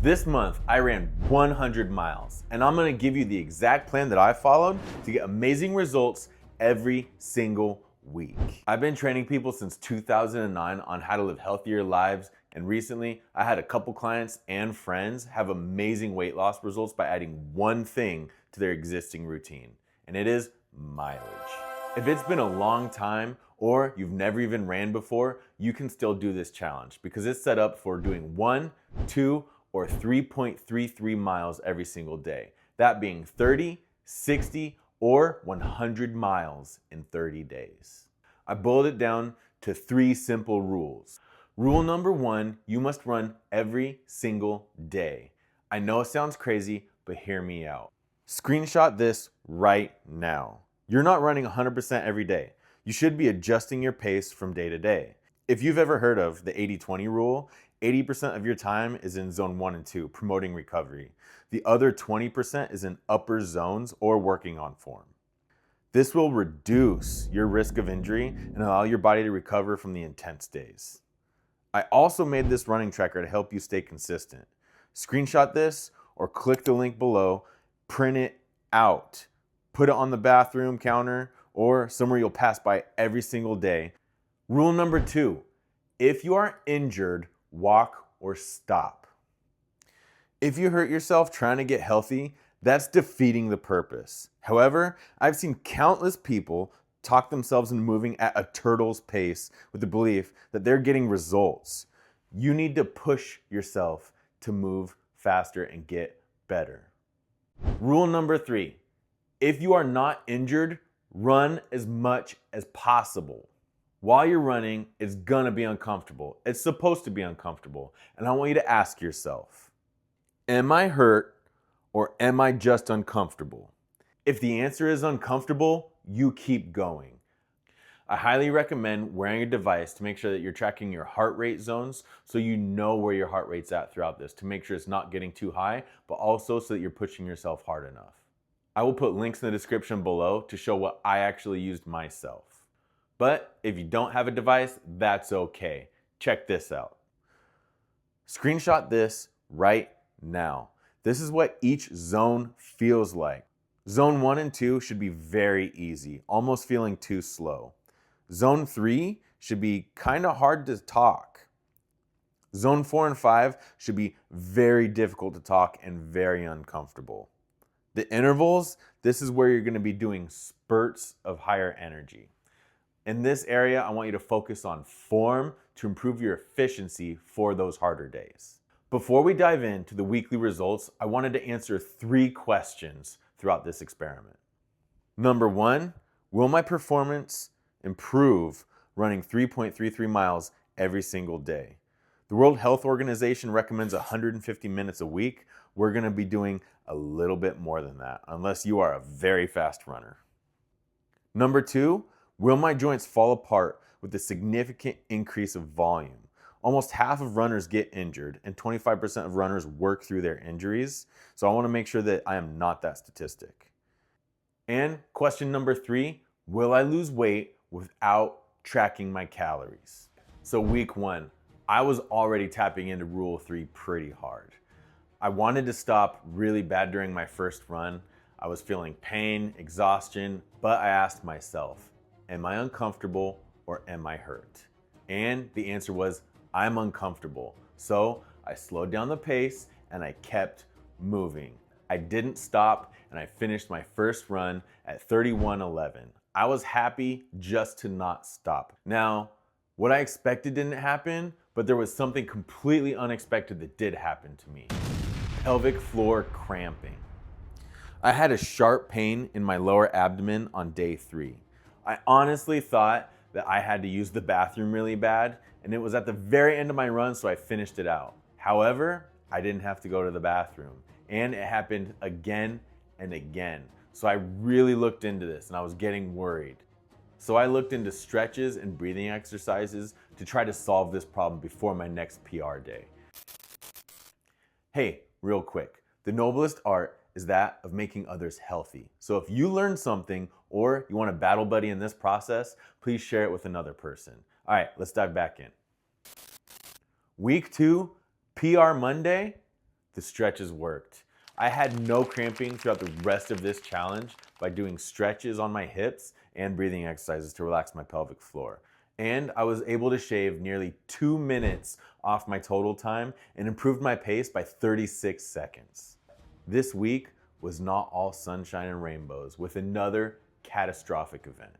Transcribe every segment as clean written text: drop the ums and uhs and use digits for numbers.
This month, I ran 100 miles, and I'm gonna give you the exact plan that I followed to get amazing results every single week. I've been training people since 2009 on how to live healthier lives, and recently, I had a couple clients and friends have amazing weight loss results by adding one thing to their existing routine, and it is mileage. If it's been a long time, or you've never even ran before, you can still do this challenge because it's set up for doing 1, 2, or 3.33 miles every single day. That being 30, 60, or 100 miles in 30 days. I boiled it down to 3 simple rules. Rule number 1, you must run every single day. I know it sounds crazy, but hear me out. Screenshot this right now. You're not running 100% every day. You should be adjusting your pace from day to day. If you've ever heard of the 80-20 rule, 80% of your time is in zone 1 and 2, promoting recovery. The other 20% is in upper zones or working on form. This will reduce your risk of injury and allow your body to recover from the intense days. I also made this running tracker to help you stay consistent. Screenshot this or click the link below, print it out, put it on the bathroom counter or somewhere you'll pass by every single day. Rule number 2, if you are injured, walk or stop. If you hurt yourself trying to get healthy, that's defeating the purpose. However, I've seen countless people talk themselves into moving at a turtle's pace with the belief that they're getting results. You need to push yourself to move faster and get better. Rule number 3, if you are not injured, run as much as possible. While you're running, it's gonna be uncomfortable. It's supposed to be uncomfortable. And I want you to ask yourself, am I hurt or am I just uncomfortable? If the answer is uncomfortable, you keep going. I highly recommend wearing a device to make sure that you're tracking your heart rate zones so you know where your heart rate's at throughout this to make sure it's not getting too high, but also so that you're pushing yourself hard enough. I will put links in the description below to show what I actually used myself. But if you don't have a device, that's okay. Check this out. Screenshot this right now. This is what each zone feels like. Zone 1 and 2 should be very easy, almost feeling too slow. Zone 3 should be kind of hard to talk. Zone 4 and 5 should be very difficult to talk and very uncomfortable. The intervals, this is where you're going to be doing spurts of higher energy. In this area, I want you to focus on form to improve your efficiency for those harder days. Before we dive into the weekly results, I wanted to answer 3 questions throughout this experiment. Number 1, will my performance improve running 3.33 miles every single day? The World Health Organization recommends 150 minutes a week. We're going to be doing a little bit more than that, unless you are a very fast runner. Number 2, will my joints fall apart with a significant increase of volume? Almost half of runners get injured and 25% of runners work through their injuries. So I want to make sure that I am not that statistic. And question number 3, will I lose weight without tracking my calories? So week 1, I was already tapping into rule 3 pretty hard. I wanted to stop really bad during my first run. I was feeling pain, exhaustion, but I asked myself, am I uncomfortable or am I hurt? And the answer was, I'm uncomfortable. So I slowed down the pace and I kept moving. I didn't stop and I finished my first run at 31:11. I was happy just to not stop. Now, what I expected didn't happen, but there was something completely unexpected that did happen to me. Pelvic floor cramping. I had a sharp pain in my lower abdomen on day 3. I honestly thought that I had to use the bathroom really bad, and it was at the very end of my run, so I finished it out. However, I didn't have to go to the bathroom, and it happened again and again. So I really looked into this, and I was getting worried. So I looked into stretches and breathing exercises to try to solve this problem before my next PR day. Hey, real quick, the noblest art is that of making others healthy. So if you learned something or you want a battle buddy in this process, please share it with another person. All right, let's dive back in. Week 2, PR Monday, The stretches worked. I had no cramping throughout the rest of this challenge by doing stretches on my hips and breathing exercises to relax my pelvic floor. And I was able to shave nearly 2 minutes off my total time and improved my pace by 36 seconds. This week was not all sunshine and rainbows with another catastrophic event.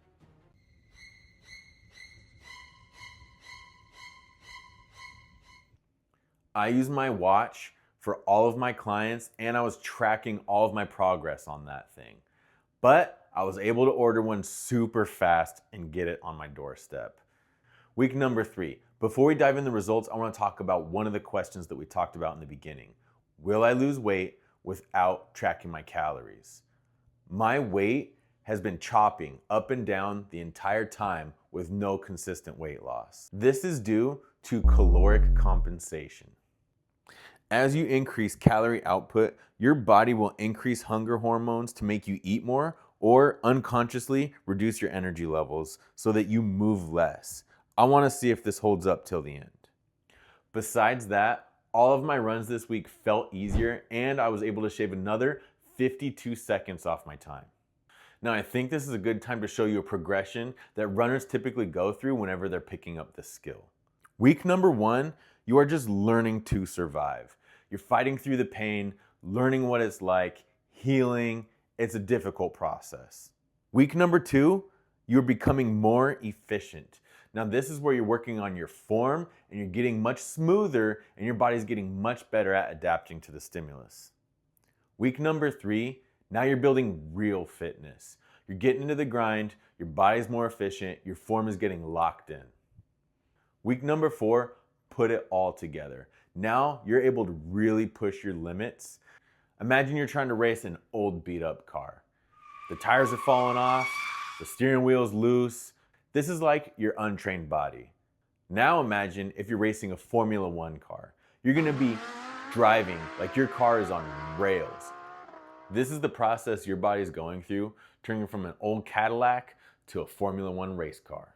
I used my watch for all of my clients and I was tracking all of my progress on that thing. But I was able to order one super fast and get it on my doorstep. Week number 3. Before we dive into the results, I want to talk about one of the questions that we talked about in the beginning. Will I lose weight without tracking my calories? My weight has been chopping up and down the entire time with no consistent weight loss. This is due to caloric compensation. As you increase calorie output, your body will increase hunger hormones to make you eat more or unconsciously reduce your energy levels so that you move less. I want to see if this holds up till the end. Besides that, all of my runs this week felt easier and I was able to shave another 52 seconds off my time. Now I think this is a good time to show you a progression that runners typically go through whenever they're picking up this skill. Week number 1, you are just learning to survive. You're fighting through the pain, learning what it's like, healing. It's a difficult process. Week number 2, you're becoming more efficient. Now this is where you're working on your form and you're getting much smoother and your body's getting much better at adapting to the stimulus. Week number 3, now you're building real fitness. You're getting into the grind, your body's more efficient, your form is getting locked in. Week number 4, put it all together. Now you're able to really push your limits. Imagine you're trying to race an old beat up car. The tires have fallen off, the steering wheel's loose. This is like your untrained body. Now imagine if you're racing a Formula 1 car. You're gonna be driving like your car is on rails. This is the process your body's going through, turning from an old Cadillac to a Formula 1 race car.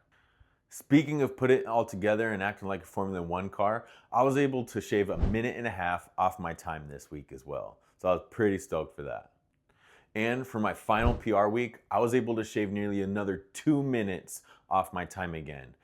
Speaking of put it all together and acting like a Formula 1 car, I was able to shave 1.5 minutes off my time this week as well. So I was pretty stoked for that. And for my final PR week, I was able to shave nearly another 2 minutes off my time again.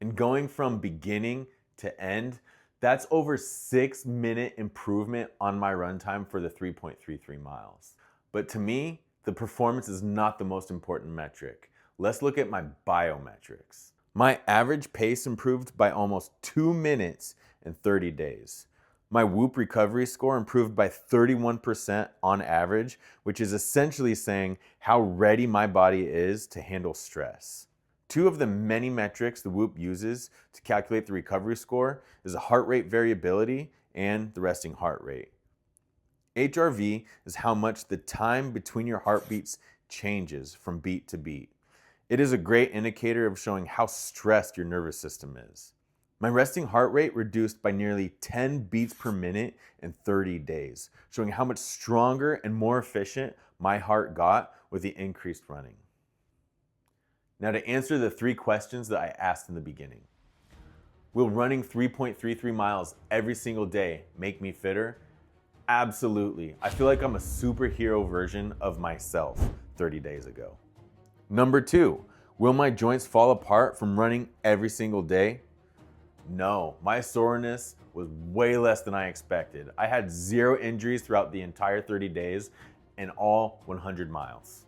And going from beginning to end, that's over 6-minute improvement on my run time for the 3.33 miles. But to me, the performance is not the most important metric. Let's look at my biometrics. My average pace improved by almost 2 minutes in 30 days. My Whoop recovery score improved by 31% on average, which is essentially saying how ready my body is to handle stress. 2 of the many metrics the Whoop uses to calculate the recovery score is the heart rate variability and the resting heart rate. HRV is how much the time between your heartbeats changes from beat to beat. It is a great indicator of showing how stressed your nervous system is. My resting heart rate reduced by nearly 10 beats per minute in 30 days, showing how much stronger and more efficient my heart got with the increased running. Now to answer the 3 questions that I asked in the beginning. Will running 3.33 miles every single day make me fitter? Absolutely. I feel like I'm a superhero version of myself 30 days ago. Number 2, will my joints fall apart from running every single day? No, my soreness was way less than I expected. I had 0 injuries throughout the entire 30 days and all 100 miles.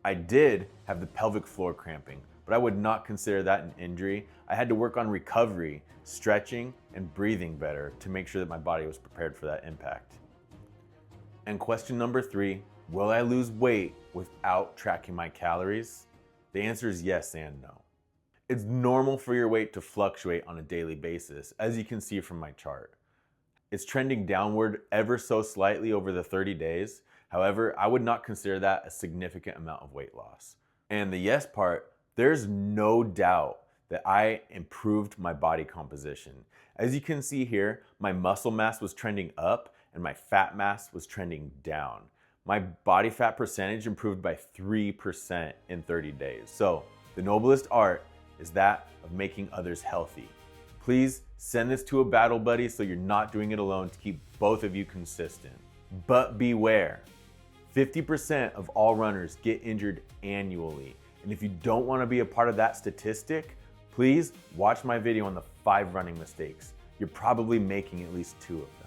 I did have the pelvic floor cramping, but I would not consider that an injury. I had to work on recovery, stretching, and breathing better to make sure that my body was prepared for that impact. And question number 3, will I lose weight without tracking my calories? The answer is yes and no. It's normal for your weight to fluctuate on a daily basis, as you can see from my chart. It's trending downward ever so slightly over the 30 days. However, I would not consider that a significant amount of weight loss. And the yes part, there's no doubt that I improved my body composition. As you can see here, my muscle mass was trending up and my fat mass was trending down. My body fat percentage improved by 3% in 30 days. So the noblest art is that of making others healthy. Please send this to a battle buddy so you're not doing it alone, to keep both of you consistent. But beware, 50% of all runners get injured annually. And if you don't want to be a part of that statistic, please watch my video on the 5 running mistakes. You're probably making at least 2 of them.